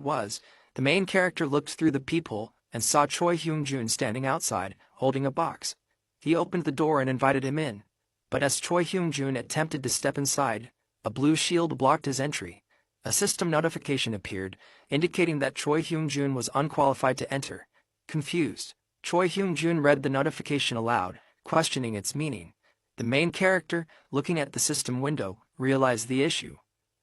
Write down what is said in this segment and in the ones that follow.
was, the main character looked through the peephole and saw Choi Hyung-jun standing outside, holding a box. He opened the door and invited him in. But as Choi Hyung-jun attempted to step inside, a blue shield blocked his entry. A system notification appeared, indicating that Choi Hyung-jun was unqualified to enter. Confused, Choi Hyung-jun read the notification aloud, questioning its meaning. The main character, looking at the system window, realized the issue.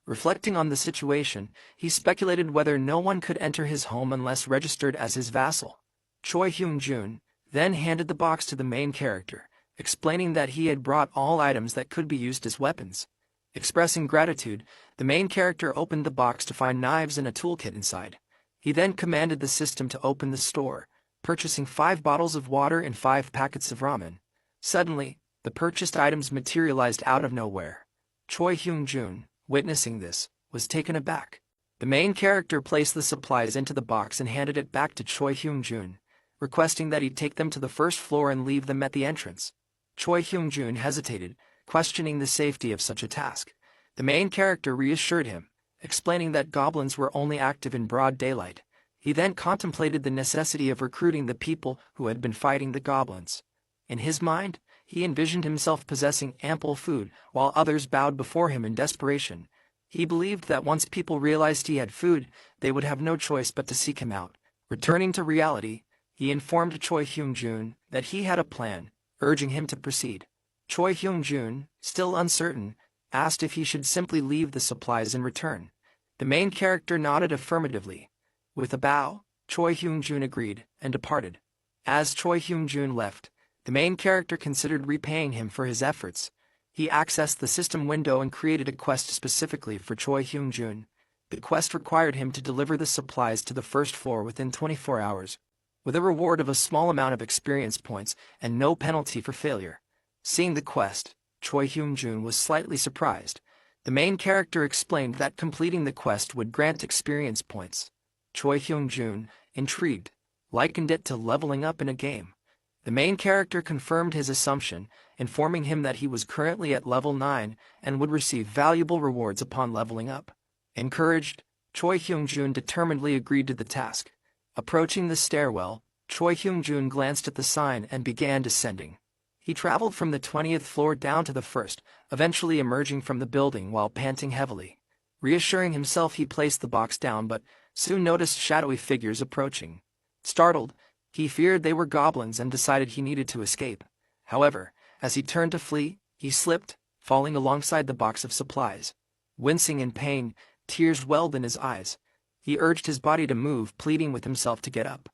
Reflecting on the situation, he speculated whether no one could enter his home unless registered as his vassal. Choi Hyung-jun then handed the box to the main character, explaining that he had brought all items that could be used as weapons. Expressing gratitude, the main character opened the box to find knives and a toolkit inside. He then commanded the system to open the store, purchasing 5 bottles of water and 5 packets of ramen. Suddenly, the purchased items materialized out of nowhere. Choi Hyung-jun, witnessing this, was taken aback. The main character placed the supplies into the box and handed it back to Choi Hyung-jun, requesting that he take them to the first floor and leave them at the entrance. Choi Hyung-jun hesitated, questioning the safety of such a task. The main character reassured him, explaining that goblins were only active in broad daylight. He then contemplated the necessity of recruiting the people who had been fighting the goblins. In his mind, he envisioned himself possessing ample food, while others bowed before him in desperation. He believed that once people realized he had food, they would have no choice but to seek him out. Returning to reality, he informed Choi Hyung-jun that he had a plan, urging him to proceed. Choi Hyung-jun, still uncertain, asked if he should simply leave the supplies and return. The main character nodded affirmatively. With a bow, Choi Hyung-jun agreed and departed. As Choi Hyung-jun left, the main character considered repaying him for his efforts. He accessed the system window and created a quest specifically for Choi Hyung-jun. The quest required him to deliver the supplies to the first floor within 24 hours, with a reward of a small amount of experience points and no penalty for failure. Seeing the quest, Choi Hyung-jun was slightly surprised. The main character explained that completing the quest would grant experience points. Choi Hyung-jun, intrigued, likened it to leveling up in a game. The main character confirmed his assumption, informing him that he was currently at level 9 and would receive valuable rewards upon leveling up. Encouraged, Choi Hyung-jun determinedly agreed to the task. Approaching the stairwell, Choi Hyung-jun glanced at the sign and began descending. He traveled from the 20th floor down to the first, eventually emerging from the building while panting heavily. Reassuring himself, he placed the box down but soon noticed shadowy figures approaching. Startled, he feared they were goblins and decided he needed to escape. However, as he turned to flee, he slipped, falling alongside the box of supplies. Wincing in pain, tears welled in his eyes. He urged his body to move, pleading with himself to get up.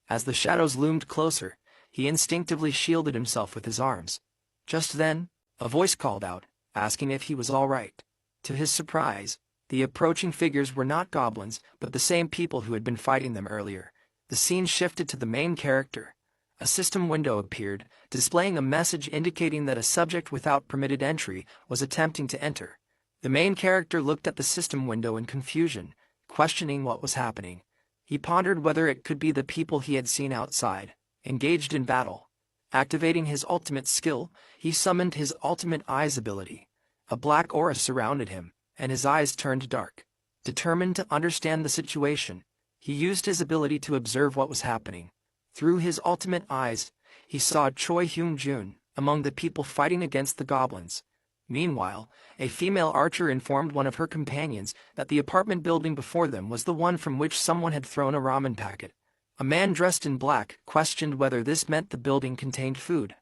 As the shadows loomed closer, he instinctively shielded himself with his arms. Just then, a voice called out, asking if he was all right. To his surprise, the approaching figures were not goblins, but the same people who had been fighting them earlier. The scene shifted to the main character. A system window appeared, displaying a message indicating that a subject without permitted entry was attempting to enter. The main character looked at the system window in confusion, questioning what was happening. He pondered whether it could be the people he had seen outside, engaged in battle. Activating his ultimate skill, he summoned his ultimate eyes ability. A black aura surrounded him, and his eyes turned dark. Determined to understand the situation, he used his ability to observe what was happening. Through his ultimate eyes, he saw Choi Hyung-jun among the people fighting against the goblins. Meanwhile, a female archer informed one of her companions that the apartment building before them was the one from which someone had thrown a ramen packet. A man dressed in black questioned whether this meant the building contained food.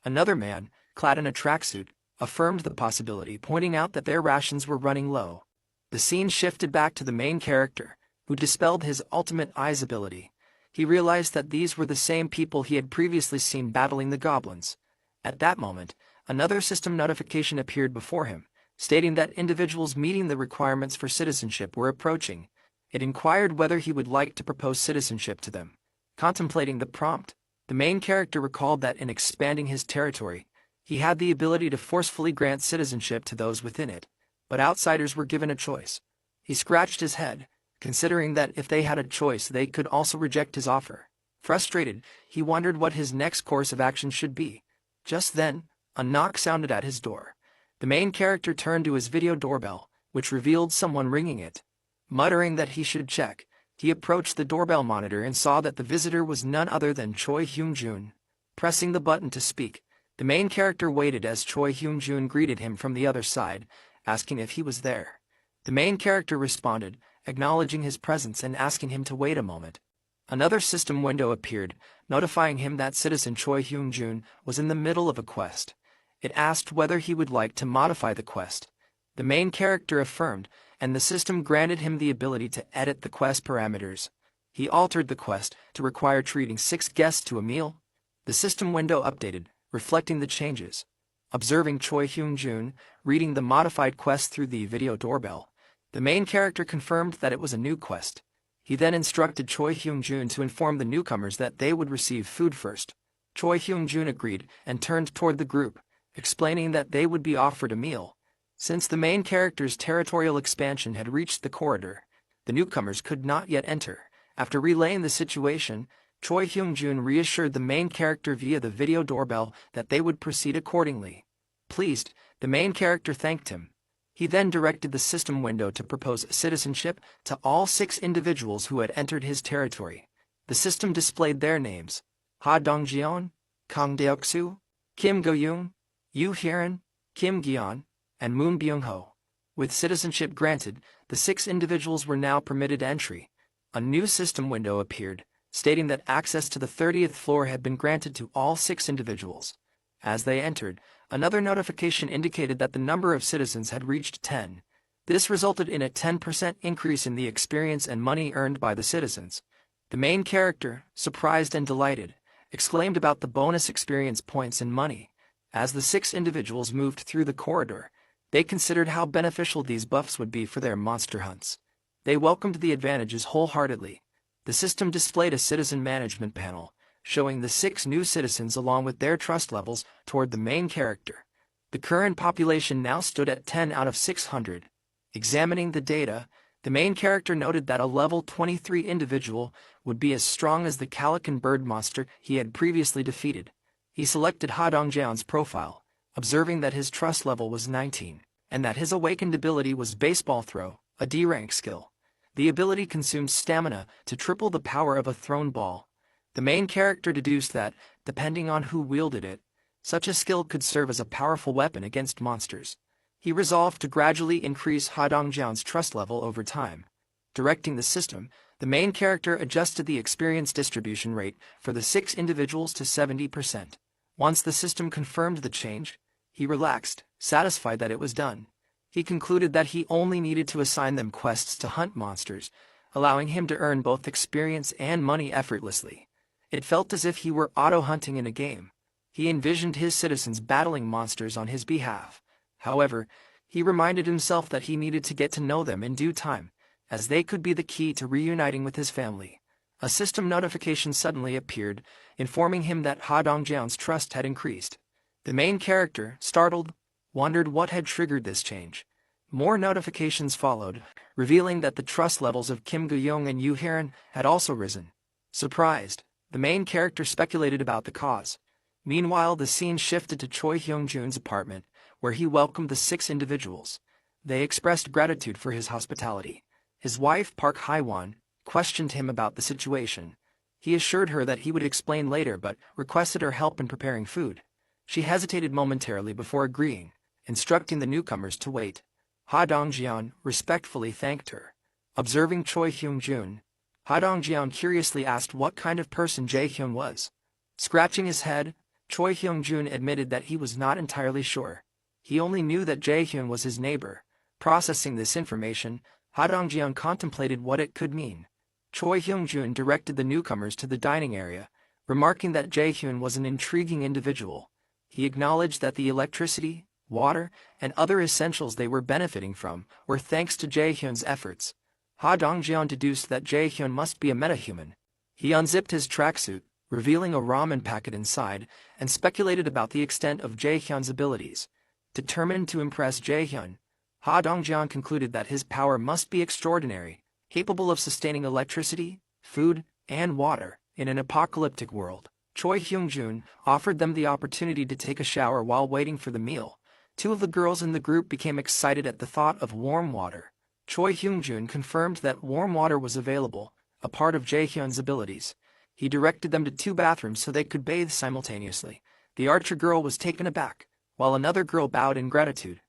Another man, clad in a tracksuit, affirmed the possibility, pointing out that their rations were running low. The scene shifted back to the main character, who dispelled his ultimate eyes ability. He realized that these were the same people he had previously seen battling the goblins. At that moment, another system notification appeared before him, stating that individuals meeting the requirements for citizenship were approaching. It inquired whether he would like to propose citizenship to them. Contemplating the prompt, the main character recalled that in expanding his territory, he had the ability to forcefully grant citizenship to those within it, but outsiders were given a choice. He scratched his head, considering that if they had a choice they could also reject his offer. Frustrated, he wondered what his next course of action should be. Just then, a knock sounded at his door. The main character turned to his video doorbell, which revealed someone ringing it. Muttering that he should check, He approached the doorbell monitor and saw that the visitor was none other than Choi Hyung-jun. Pressing the button to speak, the main character waited as Choi Hyung-jun greeted him from the other side, asking if he was there. The main character responded, acknowledging his presence and asking him to wait a moment. Another system window appeared, notifying him that citizen Choi Hyung-jun was in the middle of a quest. It asked whether he would like to modify the quest. The main character affirmed, and the system granted him the ability to edit the quest parameters. He altered the quest to require treating 6 guests to a meal. The system window updated, reflecting the changes. Observing Choi Hyung-jun reading the modified quest through the video doorbell, the main character confirmed that it was a new quest. He then instructed Choi Hyung-jun to inform the newcomers that they would receive food first. Choi Hyung-jun agreed and turned toward the group, explaining that they would be offered a meal. Since the main character's territorial expansion had reached the corridor, the newcomers could not yet enter. After relaying the situation, Choi Hyung-jun reassured the main character via the video doorbell that they would proceed accordingly. Pleased, the main character thanked him. He then directed the system window to propose citizenship to all 6 individuals who had entered his territory. The system displayed their names: Ha Dong-jeon, Kang Deok-soo, Kim Go-young, Yoo Hyeon, Kim Gyeon, and Moon Byung-ho. With citizenship granted, the 6 individuals were now permitted entry. A new system window appeared, stating that access to the 30th floor had been granted to all 6 individuals. As they entered, another notification indicated that the number of citizens had reached 10. This resulted in a 10% increase in the experience and money earned by the citizens. The main character, surprised and delighted, exclaimed about the bonus experience points and money. As the 6 individuals moved through the corridor, they considered how beneficial these buffs would be for their monster hunts. They welcomed the advantages wholeheartedly. The system displayed a citizen management panel, showing the 6 new citizens along with their trust levels toward the main character. The current population now stood at 10 out of 600. Examining the data, the main character noted that a level 23 individual would be as strong as the Calican bird monster he had previously defeated. He selected Ha Dong-jeon's profile, observing that his trust level was 19, and that his awakened ability was baseball throw, a D-rank skill. The ability consumes stamina to triple the power of a thrown ball. The main character deduced that, depending on who wielded it, such a skill could serve as a powerful weapon against monsters. He resolved to gradually increase Ha Dong-jeon's trust level over time. Directing the system, the main character adjusted the experience distribution rate for the 6 individuals to 70%. Once the system confirmed the change, he relaxed, satisfied that it was done. He concluded that he only needed to assign them quests to hunt monsters, allowing him to earn both experience and money effortlessly. It felt as if he were auto-hunting in a game. He envisioned his citizens battling monsters on his behalf. However, he reminded himself that he needed to get to know them in due time, as they could be the key to reuniting with his family. A system notification suddenly appeared, informing him that Ha Dong-jeon's trust had increased. The main character, startled, wondered what had triggered this change. More notifications followed, revealing that the trust levels of Kim Go-young and Yoo Hyeon had also risen. Surprised, the main character speculated about the cause. Meanwhile, the scene shifted to Choi Hyung-jun's apartment, where he welcomed the 6 individuals. They expressed gratitude for his hospitality. His wife, Park Hae-won, questioned him about the situation. He assured her that he would explain later but requested her help in preparing food. She hesitated momentarily before agreeing, instructing the newcomers to wait. Ha Dong-jeon respectfully thanked her. Observing Choi Hyung-jun, Ha Dong-jeon curiously asked what kind of person Jae-hyun was. Scratching his head, Choi Hyung-jun admitted that he was not entirely sure. He only knew that Jae-hyun was his neighbor. Processing this information, Ha Dong-jeon contemplated what it could mean. Choi Hyung-jun directed the newcomers to the dining area, remarking that Jae-hyun was an intriguing individual. He acknowledged that the electricity, water, and other essentials they were benefiting from were thanks to Jae-hyun's efforts. Ha Dong-jeon deduced that Jae-hyun must be a metahuman. He unzipped his tracksuit, revealing a ramen packet inside, and speculated about the extent of Jae-hyun's abilities. Determined to impress Jae-hyun, Ha Dong-jeon concluded that his power must be extraordinary, capable of sustaining electricity, food, and water in an apocalyptic world. Choi Hyung-jun offered them the opportunity to take a shower while waiting for the meal. 2 of the girls in the group became excited at the thought of warm water. Choi Hyung-jun confirmed that warm water was available, a part of Jaehyun's abilities. He directed them to 2 bathrooms so they could bathe simultaneously. The archer girl was taken aback, while another girl bowed in gratitude.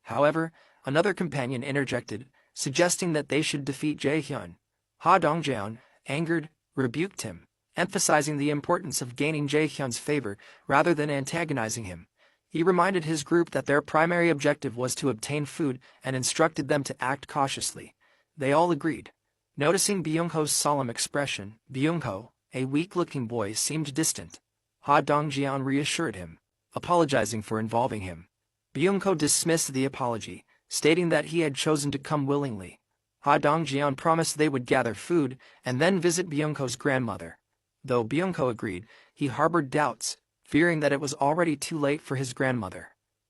However, another companion interjected, suggesting that they should defeat Jaehyun. Ha Dongjeon, angered, rebuked him, emphasizing the importance of gaining Jaehyun's favor rather than antagonizing him. He reminded his group that their primary objective was to obtain food and instructed them to act cautiously. They all agreed. Noticing Byung-ho's solemn expression, Byung-ho, a weak-looking boy, seemed distant. Ha Dongjeon reassured him, apologizing for involving him. Byung-ho dismissed the apology, stating that he had chosen to come willingly. Ha Dongjeon promised they would gather food and then visit Byung-ho's grandmother. Though Byung-ho agreed, he harbored doubts, fearing that it was already too late for his grandmother.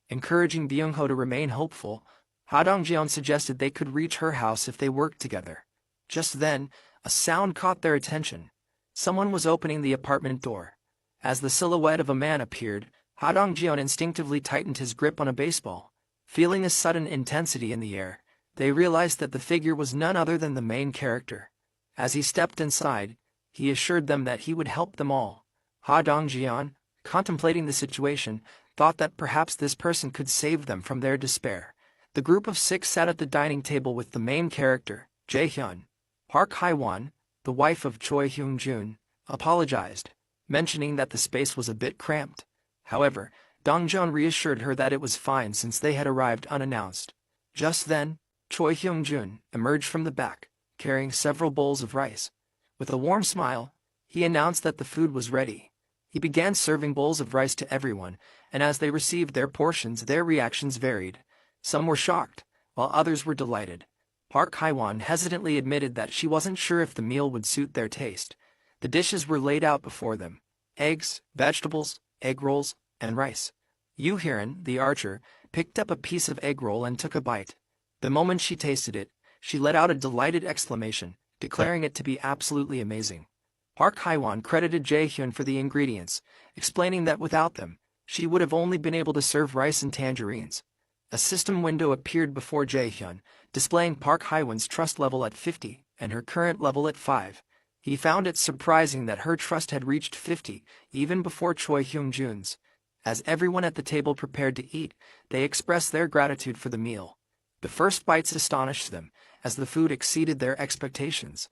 Encouraging Byung-ho to remain hopeful, Ha Dongjeon suggested they could reach her house if they worked together. Just then, a sound caught their attention. Someone was opening the apartment door. As the silhouette of a man appeared, Ha Dongjeon instinctively tightened his grip on a baseball. Feeling a sudden intensity in the air, they realized that the figure was none other than the main character. As he stepped inside, he assured them that he would help them all. Ha Dongjeon, contemplating the situation, thought that perhaps this person could save them from their despair. The group of 6 sat at the dining table with the main character, Jaehyun. Park Hae-won, the wife of Choi Hyung-jun, apologized, mentioning that the space was a bit cramped. However, Dongjeon reassured her that it was fine since they had arrived unannounced. Just then, Choi Hyung-jun emerged from the back, carrying several bowls of rice. With a warm smile, he announced that the food was ready. He began serving bowls of rice to everyone, and as they received their portions, their reactions varied. Some were shocked, while others were delighted. Park Hae-won hesitantly admitted that she wasn't sure if the meal would suit their taste. The dishes were laid out before them: eggs, vegetables, egg rolls, and rice. Yoo Hyun, the archer, picked up a piece of egg roll and took a bite. The moment she tasted it, she let out a delighted exclamation, declaring it to be absolutely amazing. Park Hae-won credited Jaehyun for the ingredients, explaining that without them, she would have only been able to serve rice and tangerines. A system window appeared before Jaehyun, displaying Park Hae-won's trust level at 50 and her current level at 5. He found it surprising that her trust had reached 50 even before Choi Hyung-jun's. As everyone at the table prepared to eat, they expressed their gratitude for the meal. The first bites astonished them, as the food exceeded their expectations.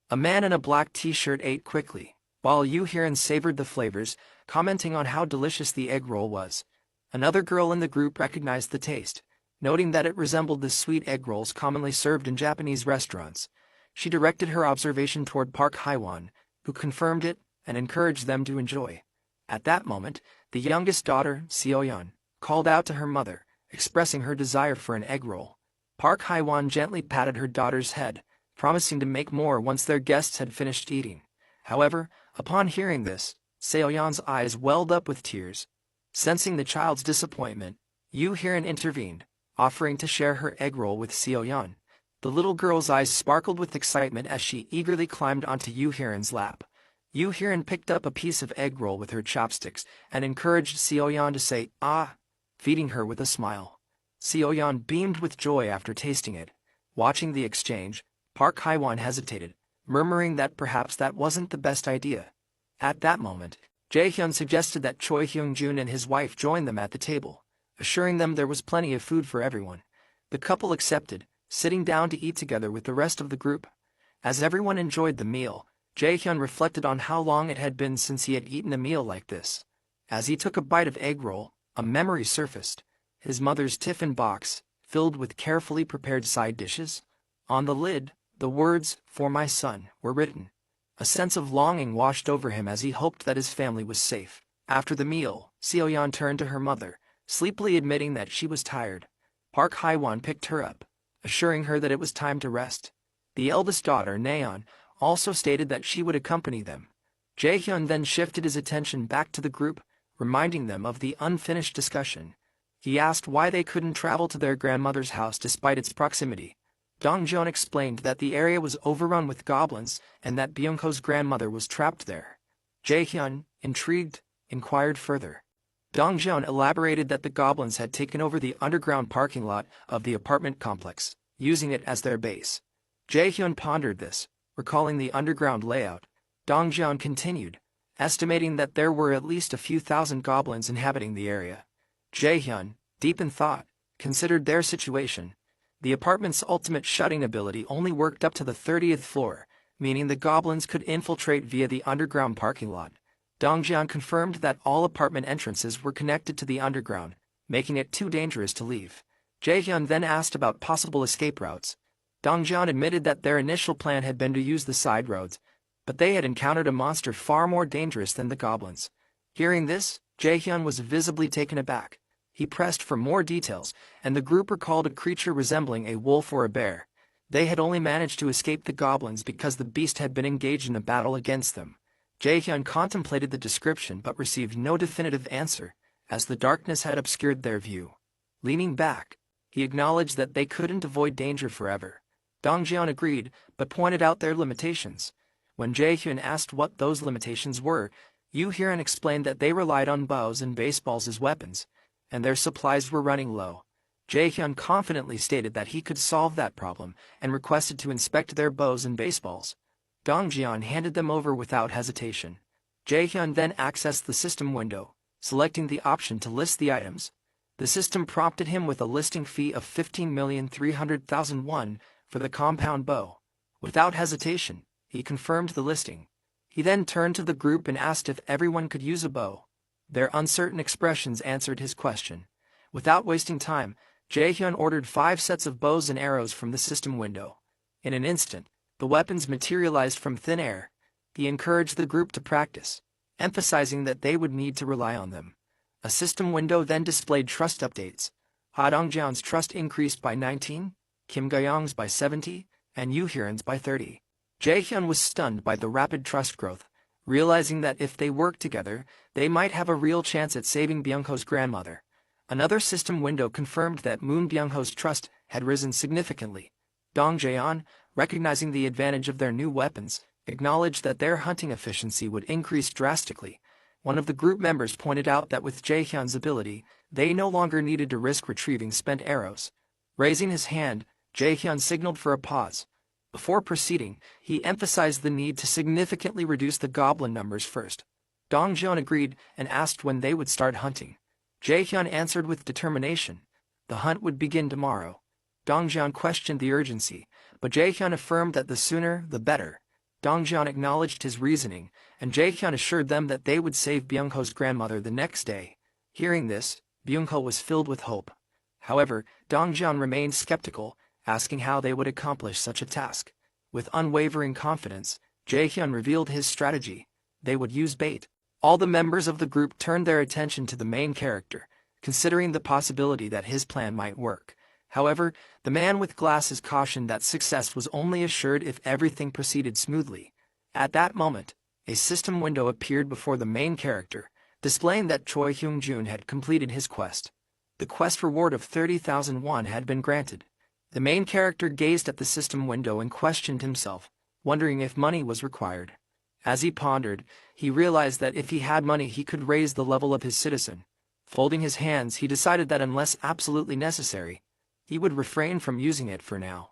A man in a black t-shirt ate quickly, while Yoo Hyun savored the flavors, commenting on how delicious the egg roll was. Another girl in the group recognized the taste, noting that it resembled the sweet egg rolls commonly served in Japanese restaurants. She directed her observation toward Park Hae-won, who confirmed it and encouraged them to enjoy. At that moment, the youngest daughter, Seo-yeon, called out to her mother, expressing her desire for an egg roll. Park Hae-won gently patted her daughter's head, promising to make more once their guests had finished eating. However, upon hearing this, Seo-yeon's eyes welled up with tears. Sensing the child's disappointment, Yoo Hyun intervened, offering to share her egg roll with Seo-yeon. The little girl's eyes sparkled with excitement as she eagerly climbed onto Yoo Hyun's lap. Yoo Hyun picked up a piece of egg roll with her chopsticks and encouraged Seo-yeon to say, "Ah," feeding her with a smile. Seo-yeon beamed with joy after tasting it. Watching the exchange, Park Hae-won hesitated, murmuring that perhaps that wasn't the best idea. At that moment, Jaehyun suggested that Choi Hyung-jun and his wife join them at the table, assuring them there was plenty of food for everyone. The couple accepted, sitting down to eat together with the rest of the group. As everyone enjoyed the meal, Jaehyun reflected on how long it had been since he had eaten a meal like this. As he took a bite of egg roll, a memory surfaced: his mother's tiffin box, filled with carefully prepared side dishes. On the lid, the words, "For my son," were written. A sense of longing washed over him as he hoped that his family was safe. After the meal, Seo-yeon turned to her mother, sleepily admitting that she was tired. Park Hae-won picked her up, assuring her that it was time to rest. The eldest daughter, Naeon, also stated that she would accompany them. Jaehyun then shifted his attention back to the group, reminding them of the unfinished discussion. He asked why they couldn't travel to their grandmother's house despite its proximity. Dongjeon explained that the area was overrun with goblins and that Byung-ho's grandmother was trapped there. Jaehyun, intrigued, inquired further. Dongjeon elaborated that the goblins had taken over the underground parking lot of the apartment complex, using it as their base. Jaehyun pondered this, Recalling the underground layout, Dongjian continued, estimating that there were at least a few thousand goblins inhabiting the area. Jaehyun, deep in thought, considered their situation. The apartment's ultimate shutting ability only worked up to the 30th floor, meaning the goblins could infiltrate via the underground parking lot. Dongjian confirmed that all apartment entrances were connected to the underground, making it too dangerous to leave. Jaehyun then asked about possible escape routes. Dongjian admitted that their initial plan had been to use the side roads, but they had encountered a monster far more dangerous than the goblins. Hearing this, Jaehyun was visibly taken aback. He pressed for more details, and the group recalled a creature resembling a wolf or a bear. They had only managed to escape the goblins because the beast had been engaged in a battle against them. Jaehyun contemplated the description but received no definitive answer, as the darkness had obscured their view. Leaning back, he acknowledged that they couldn't avoid danger forever. Dongjian agreed, but pointed out their limitations. When Jaehyun asked what those limitations were, Yoo Hyun explained that they relied on bows and baseballs as weapons, and their supplies were running low. Jaehyun confidently stated that he could solve that problem and requested to inspect their bows and baseballs. Dongjian handed them over without hesitation. Jaehyun then accessed the system window, selecting the option to list the items. The system prompted him with a listing fee of 15,300,000 won for the compound bow. Without hesitation, he confirmed the listing. He then turned to the group and asked if everyone could use a bow. Their uncertain expressions answered his question. Without wasting time, Jaehyun ordered 5 sets of bows and arrows from the system window. In an instant, the weapons materialized from thin air. He encouraged the group to practice, emphasizing that they would need to rely on them. A system window then displayed trust updates. Ha Dongjian's trust increased by 19, Kim Ga-young's by 70, and Yoo Hyun's by 30. Jaehyun was stunned by the rapid trust growth, realizing that if they worked together, they might have a real chance at saving Byung-ho's grandmother. Another system window confirmed that Moon Byung-ho's trust had risen significantly. Dongjian, recognizing the advantage of their new weapons, acknowledged that their hunting efficiency would increase drastically. One of the group members pointed out that with Jaehyun's ability, they no longer needed to risk retrieving spent arrows. Raising his hand, Jaehyun signaled for a pause. Before proceeding, he emphasized the need to significantly reduce the goblin numbers first. Dongjian agreed and asked when they would start hunting. Jaehyun answered with determination. The hunt would begin tomorrow. Dongjian questioned the urgency, but Jaehyun affirmed that the sooner, the better. Dongjian acknowledged his reasoning, and Jaehyun assured them that they would save Byung-ho's grandmother the next day. Hearing this, Byung-ho was filled with hope. However, Dongjian remained skeptical, asking how they would accomplish such a task. With unwavering confidence, Jaehyun revealed his strategy. They would use bait. All the members of the group turned their attention to the main character, considering the possibility that his plan might work. However, the man with glasses cautioned that success was only assured if everything proceeded smoothly. At that moment, a system window appeared before the main character, displaying that Choi Hyung-jun had completed his quest. The quest reward of 30,000 won had been granted. The main character gazed at the system window and questioned himself, wondering if money was required. As he pondered, he realized that if he had money he could raise the level of his citizen. Folding his hands, he decided that unless absolutely necessary, he would refrain from using it for now.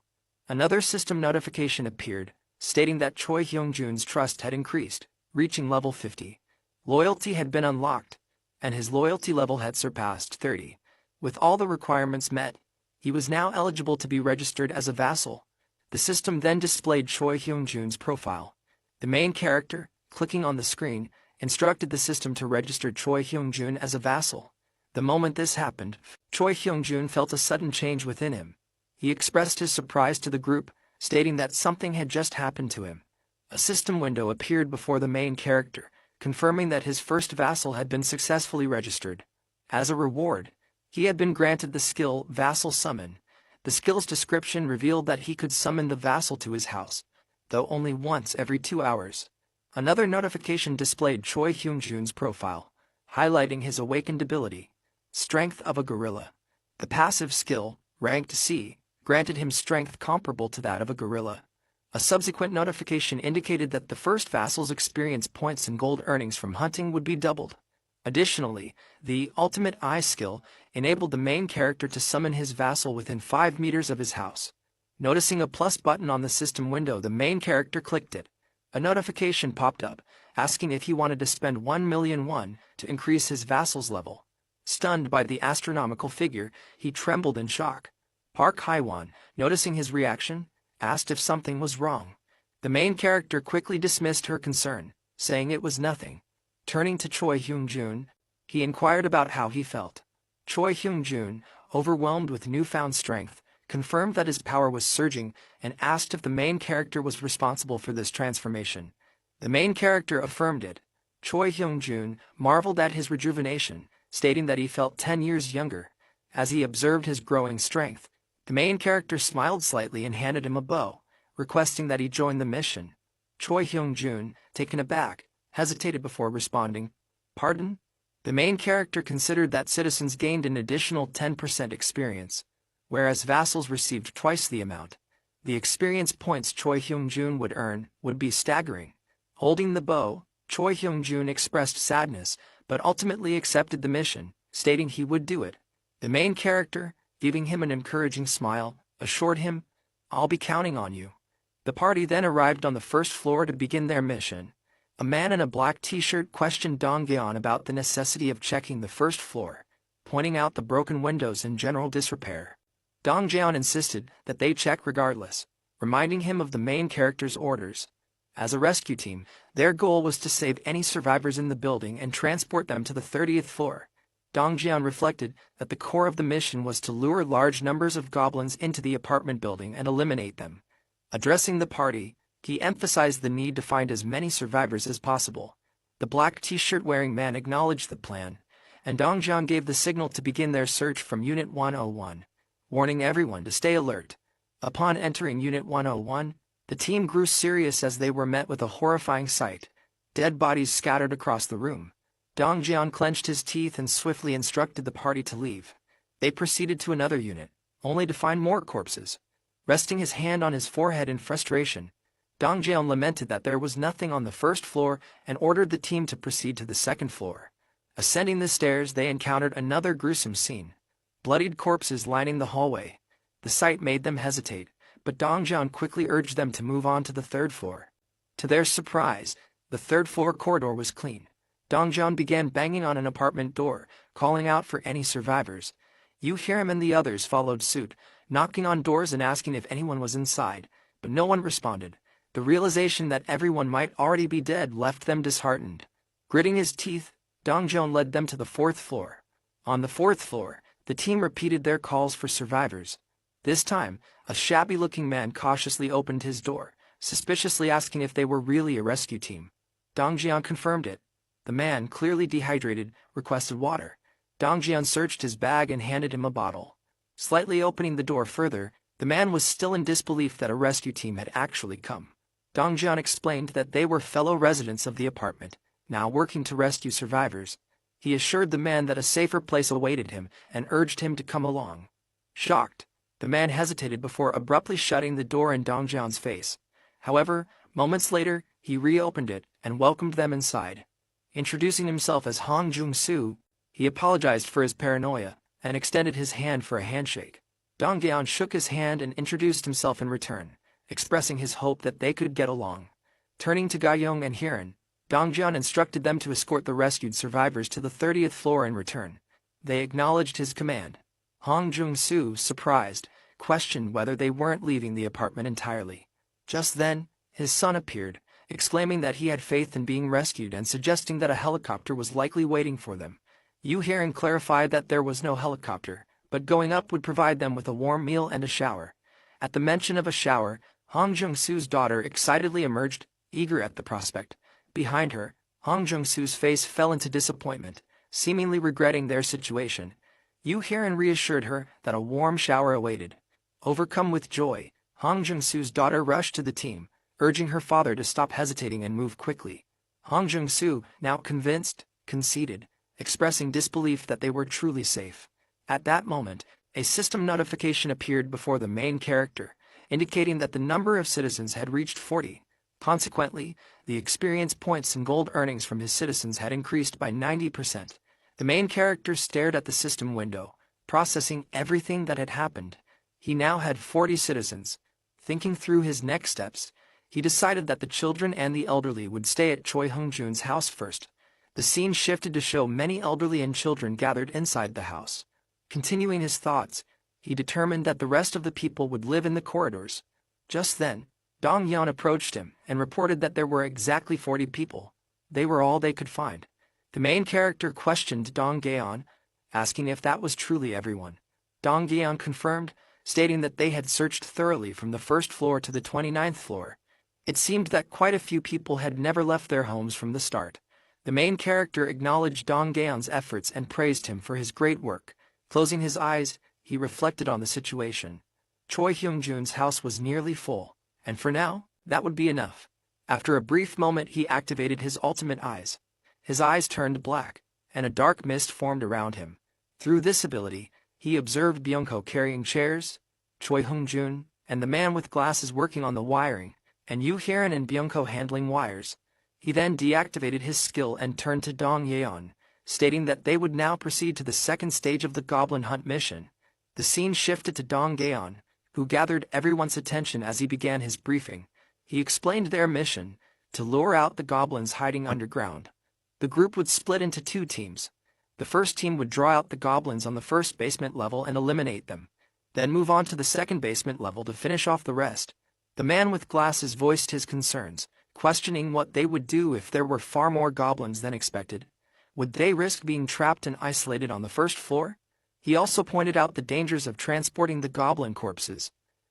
Another system notification appeared, stating that Choi Hyung-jun's trust had increased, reaching level 50. Loyalty had been unlocked, and his loyalty level had surpassed 30. With all the requirements met, he was now eligible to be registered as a vassal. The system then displayed Choi Hyung-jun's profile. The main character, clicking on the screen, instructed the system to register Choi Hyung-jun as a vassal. The moment this happened, Choi Hyung-jun felt a sudden change within him. He expressed his surprise to the group, stating that something had just happened to him. A system window appeared before the main character, confirming that his first vassal had been successfully registered. As a reward, he had been granted the skill Vassal Summon. The skill's description revealed that he could summon the vassal to his house, though only once every 2 hours. Another notification displayed Choi Hyung-jun's profile, highlighting his awakened ability, Strength of a Gorilla. The passive skill, ranked C, granted him strength comparable to that of a gorilla. A subsequent notification indicated that the first vassal's experience points and gold earnings from hunting would be doubled. Additionally, the Ultimate Eye skill enabled the main character to summon his vassal within 5 meters of his house. Noticing a plus button on the system window, the main character clicked it. A notification popped up, asking if he wanted to spend 1 million won to increase his vassal's level. Stunned by the astronomical figure, he trembled in shock. Park Hye-won, noticing his reaction, asked if something was wrong. The main character quickly dismissed her concern, saying it was nothing. Turning to Choi Hyung-jun, he inquired about how he felt. Choi Hyung-jun, overwhelmed with newfound strength, confirmed that his power was surging and asked if the main character was responsible for this transformation. The main character affirmed it. Choi Hyung-jun marveled at his rejuvenation, stating that he felt 10 years younger. As he observed his growing strength, the main character smiled slightly and handed him a bow, requesting that he join the mission. Choi Hyung-jun, taken aback, hesitated before responding. "Pardon?" The main character considered that citizens gained an additional 10% experience, whereas vassals received twice the amount. The experience points Choi Hyung-jun would earn would be staggering. Holding the bow, Choi Hyung-jun expressed sadness, but ultimately accepted the mission, stating he would do it. The main character, giving him an encouraging smile, assured him, "I'll be counting on you." The party then arrived on the first floor to begin their mission. A man in a black t-shirt questioned Dong-gyeon about the necessity of checking the first floor, pointing out the broken windows in general disrepair. Dong-gyeon insisted that they check regardless, reminding him of the main character's orders. As a rescue team, their goal was to save any survivors in the building and transport them to the 30th floor. Dong-gyeon reflected that the core of the mission was to lure large numbers of goblins into the apartment building and eliminate them. Addressing the party, he emphasized the need to find as many survivors as possible. The black t-shirt wearing man acknowledged the plan, and Dong-gyeon gave the signal to begin their search from Unit 101, warning everyone to stay alert. Upon entering Unit 101, the team grew serious as they were met with a horrifying sight: dead bodies scattered across the room. Dong-gyeon clenched his teeth and swiftly instructed the party to leave. They proceeded to another unit, only to find more corpses. Resting his hand on his forehead in frustration, Dong-gyeon lamented that there was nothing on the first floor and ordered the team to proceed to the second floor. Ascending the stairs, they encountered another gruesome scene: bloodied corpses lining the hallway. The sight made them hesitate, but Dong-gyeon quickly urged them to move on to the third floor. To their surprise, the third floor corridor was clean. Dong-gyeon began banging on an apartment door, calling out for any survivors. Yoo-hyun and the others followed suit, knocking on doors and asking if anyone was inside, but no one responded. The realization that everyone might already be dead left them disheartened. Gritting his teeth, Dong-gyeon led them to the fourth floor. On the fourth floor, the team repeated their calls for survivors. This time, a shabby-looking man cautiously opened his door, suspiciously asking if they were really a rescue team. Dong-gyeon confirmed it. The man, clearly dehydrated, requested water. Dong-gyeon searched his bag and handed him a bottle. Slightly opening the door further, the man was still in disbelief that a rescue team had actually come. Dong-gyeon explained that they were fellow residents of the apartment, now working to rescue survivors. He assured the man that a safer place awaited him and urged him to come along. Shocked, the man hesitated before abruptly shutting the door in Dong-gyeon's face. However, moments later, he reopened it and welcomed them inside. Introducing himself as Hong Jung-soo, he apologized for his paranoia and extended his hand for a handshake. Dong-gyeon shook his hand and introduced himself in return, expressing his hope that they could get along. Turning to Ga-young and Hyun, Dong-gyeon instructed them to escort the rescued survivors to the 30th floor in return. They acknowledged his command. Hong Jung-soo, surprised, questioned whether they weren't leaving the apartment entirely. Just then, his son appeared, exclaiming that he had faith in being rescued and suggesting that a helicopter was likely waiting for them. Yoo-hyun clarified that there was no helicopter, but going up would provide them with a warm meal and a shower. At the mention of a shower, Hong Jung-soo's daughter excitedly emerged, eager at the prospect. Behind her, Hong Jung-soo's face fell into disappointment, seemingly regretting their situation. Yoo-hyun reassured her that a warm shower awaited. Overcome with joy, Hong Jung-soo's daughter rushed to the team, urging her father to stop hesitating and move quickly. Hong Jung-soo, now convinced, conceded, expressing disbelief that they were truly safe. At that moment, a system notification appeared before the main character, indicating that the number of citizens had reached 40. Consequently, the experience points and gold earnings from his citizens had increased by 90%. The main character stared at the system window, processing everything that had happened. He now had 40 citizens, Thinking through his next steps, he decided that the children and the elderly would stay at Choi Hung-jun's house first. The scene shifted to show many elderly and children gathered inside the house. Continuing his thoughts, he determined that the rest of the people would live in the corridors. Just then, Dong Yan approached him and reported that there were exactly 40 people. They were all they could find. The main character questioned Dong Yan, asking if that was truly everyone. Dong Yan confirmed, stating that they had searched thoroughly from the first floor to the 29th floor. It seemed that quite a few people had never left their homes from the start. The main character acknowledged Dong Yan's efforts and praised him for his great work. Closing his eyes, he reflected on the situation. Choi Hyung-jun's house was nearly full, and for now, that would be enough. After a brief moment, he activated his ultimate eyes. His eyes turned black, and a dark mist formed around him. Through this ability, he observed Byung-ho carrying chairs, Choi Hyung-jun, and the man with glasses working on the wiring, and Yoo Hyun and Byung-ho handling wires. He then deactivated his skill and turned to Dong Yeon, stating that they would now proceed to the second stage of the Goblin Hunt mission. The scene shifted to Dong Yeon, who gathered everyone's attention as he began his briefing. He explained their mission, to lure out the goblins hiding underground. The group would split into 2 teams. The first team would draw out the goblins on the first basement level and eliminate them, then move on to the second basement level to finish off the rest. The man with glasses voiced his concerns, questioning what they would do if there were far more goblins than expected. Would they risk being trapped and isolated on the first floor? He also pointed out the dangers of transporting the goblin corpses.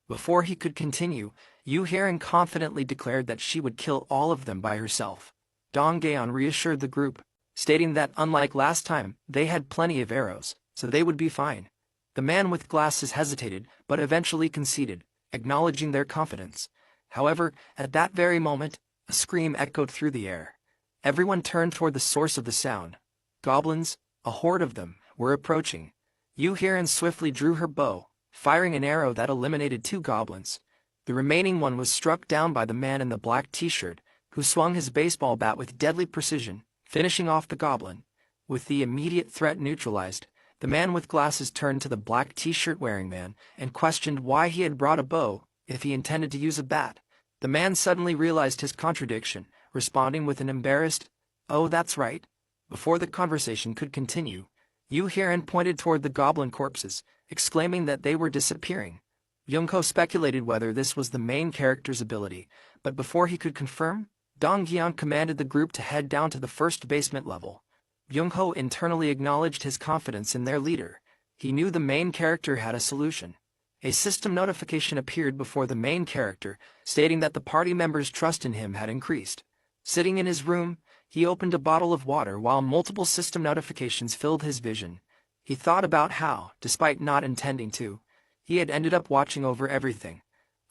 Before he could continue, Yoo Hyun confidently declared that she would kill all of them by herself. Dong Yeon reassured the group, stating that unlike last time, they had plenty of arrows, so they would be fine. The man with glasses hesitated, but eventually conceded, acknowledging their confidence. However, at that very moment, a scream echoed through the air. Everyone turned toward the source of the sound. Goblins, a horde of them, were approaching. Yoo Hyun swiftly drew her bow, firing an arrow that eliminated 2 goblins. The remaining one was struck down by the man in the black t-shirt, who swung his baseball bat with deadly precision, finishing off the goblin. With the immediate threat neutralized, the man with glasses turned to the black t-shirt wearing man and questioned why he had brought a bow if he intended to use a bat. The man suddenly realized his contradiction, responding with an embarrassed, "Oh, that's right." Before the conversation could continue, Yoo Hyun pointed toward the goblin corpses, exclaiming that they were disappearing. Byung-ho speculated whether this was the main character's ability, but before he could confirm, Dong Yeon commanded the group to head down to the first basement level. Byung-ho internally acknowledged his confidence in their leader. He knew the main character had a solution. A system notification appeared before the main character, stating that the party members' trust in him had increased. Sitting in his room, he opened a bottle of water while multiple system notifications filled his vision. He thought about how, despite not intending to, he had ended up watching over everything.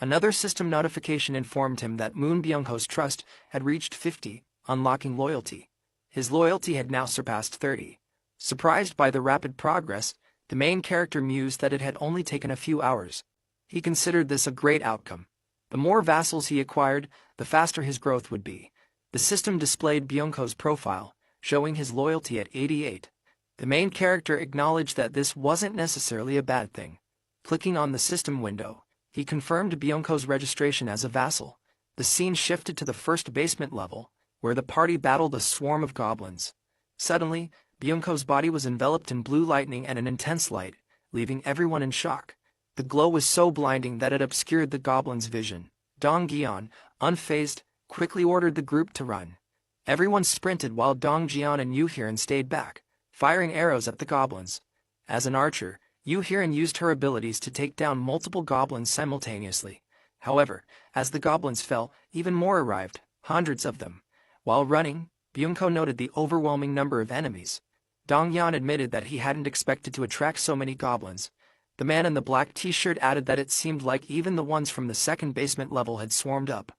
Another system notification informed him that Moon Byung-ho's trust had reached 50, unlocking loyalty. His loyalty had now surpassed 30. Surprised by the rapid progress, the main character mused that it had only taken a few hours. He considered this a great outcome. The more vassals he acquired, the faster his growth would be. The system displayed Byung-ho's profile, showing his loyalty at 88. The main character acknowledged that this wasn't necessarily a bad thing. Clicking on the system window, he confirmed Byung-ho's registration as a vassal. The scene shifted to the first basement level, where the party battled a swarm of goblins. Suddenly, Byung-ho's body was enveloped in blue lightning and an intense light, leaving everyone in shock. The glow was so blinding that it obscured the goblins' vision. Dong Yeon, unfazed, quickly ordered the group to run. Everyone sprinted while Dong Yeon and Yoo Hyun stayed back, firing arrows at the goblins. As an archer, Yoo Hyun used her abilities to take down multiple goblins simultaneously. However, as the goblins fell, even more arrived, hundreds of them. While running, Byung-ho noted the overwhelming number of enemies. Dong Yeon admitted that he hadn't expected to attract so many goblins. The man in the black t-shirt added that it seemed like even the ones from the second basement level had swarmed up.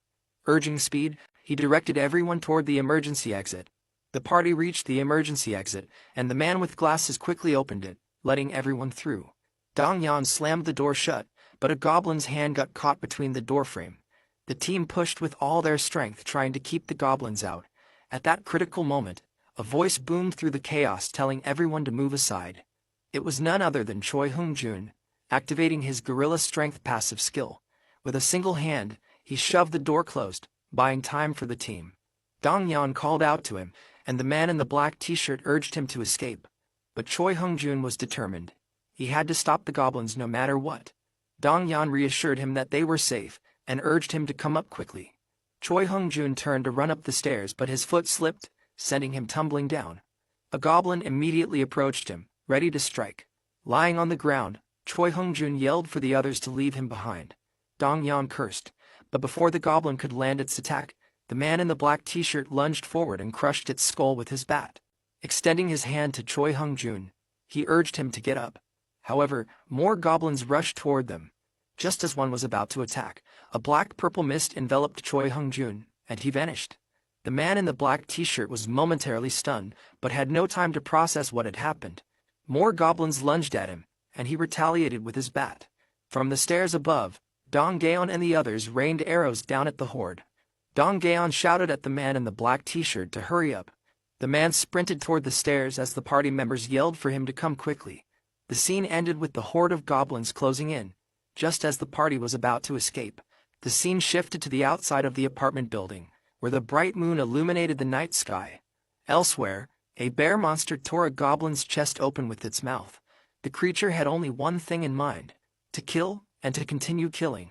Urging speed, he directed everyone toward the emergency exit. The party reached the emergency exit, and the man with glasses quickly opened it, letting everyone through. Dong Yeon slammed the door shut, but a goblin's hand got caught between the doorframe. The team pushed with all their strength, trying to keep the goblins out. At that critical moment, a voice boomed through the chaos telling everyone to move aside. It was none other than Choi Hyung-jun, activating his gorilla strength passive skill. With a single hand, he shoved the door closed, buying time for the team. Dong Yan called out to him, and the man in the black t-shirt urged him to escape. But Choi Hung-jun was determined. He had to stop the goblins no matter what. Dong Yan reassured him that they were safe, and urged him to come up quickly. Choi Hung-jun turned to run up the stairs, but his foot slipped, sending him tumbling down. A goblin immediately approached him, ready to strike. Lying on the ground, Choi Hung-jun yelled for the others to leave him behind. Dong Yan cursed, but before the goblin could land its attack, the man in the black t-shirt lunged forward and crushed its skull with his bat. Extending his hand to Choi Hung-jun, he urged him to get up. However, more goblins rushed toward them. Just as one was about to attack, a black-purple mist enveloped Choi Hung-jun, and he vanished. The man in the black t-shirt was momentarily stunned, but had no time to process what had happened. More goblins lunged at him, and he retaliated with his bat. From the stairs above, Dong Gaon and the others rained arrows down at the horde. Dong Gaon shouted at the man in the black t-shirt to hurry up. The man sprinted toward the stairs as the party members yelled for him to come quickly. The scene ended with the horde of goblins closing in. Just as the party was about to escape, the scene shifted to the outside of the apartment building, where the bright moon illuminated the night sky. Elsewhere, a bear monster tore a goblin's chest open with its mouth. The creature had only one thing in mind: to kill and to continue killing.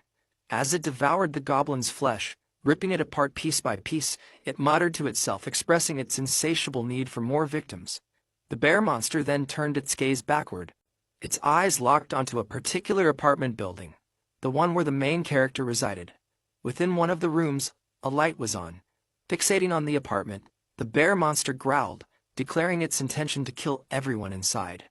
As it devoured the goblin's flesh, ripping it apart piece by piece, it muttered to itself, expressing its insatiable need for more victims. The bear monster then turned its gaze backward. Its eyes locked onto a particular apartment building, the one where the main character resided. Within one of the rooms, a light was on. Fixating on the apartment, the bear monster growled, declaring its intention to kill everyone inside.